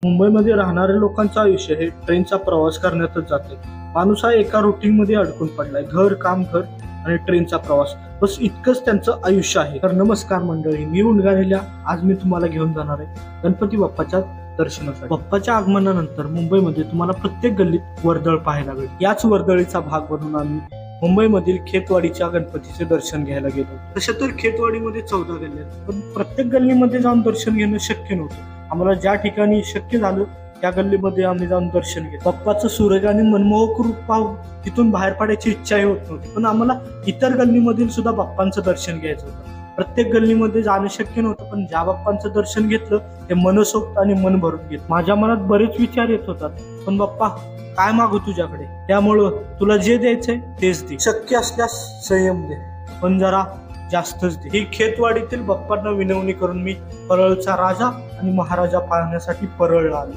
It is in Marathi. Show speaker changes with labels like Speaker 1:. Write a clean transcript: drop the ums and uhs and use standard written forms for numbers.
Speaker 1: मुंबईमध्ये राहणाऱ्या लोकांचं आयुष्य हे ट्रेनचा प्रवास करण्यातच जाते. माणूस हा एका रुटीनमध्ये अडकून पडलाय. घर, काम, घर आणि ट्रेनचा प्रवास, बस इतकंच त्यांचं आयुष्य आहे. तर नमस्कार मंडळी, मी उंडगाणेल्या आज मी तुम्हाला घेऊन जाणार आहे गणपती बाप्पाच्या दर्शनासाठी. बाप्पाच्या आगमनानंतर मुंबईमध्ये तुम्हाला प्रत्येक गल्लीत वर्दळ पाहायला मिळेल. याच वर्दळीचा भाग बनून आम्ही मुंबईमधील खेतवाडीच्या गणपतीचे दर्शन घ्यायला गेलो. तशा तर खेतवाडीमध्ये 14 गल्ली आहेत, पण प्रत्येक गल्लीमध्ये जाऊन दर्शन घेणं शक्य नव्हतं. आम्हाला ज्या ठिकाणी शक्य झालं त्या गल्लीमध्ये आम्ही जाऊन दर्शन घेतलं. बाप्पाचं सूरज आणि मनमोहक रूप पाहून तिथून बाहेर पडायची इच्छाही होत नव्हती, पण आम्हाला इतर गल्लीमधील सुद्धा बाप्पांचं दर्शन घ्यायचं होतं. प्रत्येक गल्लीमध्ये जाणं शक्य नव्हतं, पण ज्या बाप्पांचं दर्शन घेतलं ते मनसोक्त आणि मन भरून घेतलं. माझ्या मनात बरेच विचार येत होतात, पण बाप्पा काय मागू तुझ्याकडे, त्यामुळं तुला जे द्यायचंय तेच दे. शक्य असल्यास संयम दे, पण जरा जास्तच दे. ही खेतवाडीतील बाप्पांना विनवणी करून मी परळचा राजा आणि महाराजा पाहण्यासाठी परळला आलो.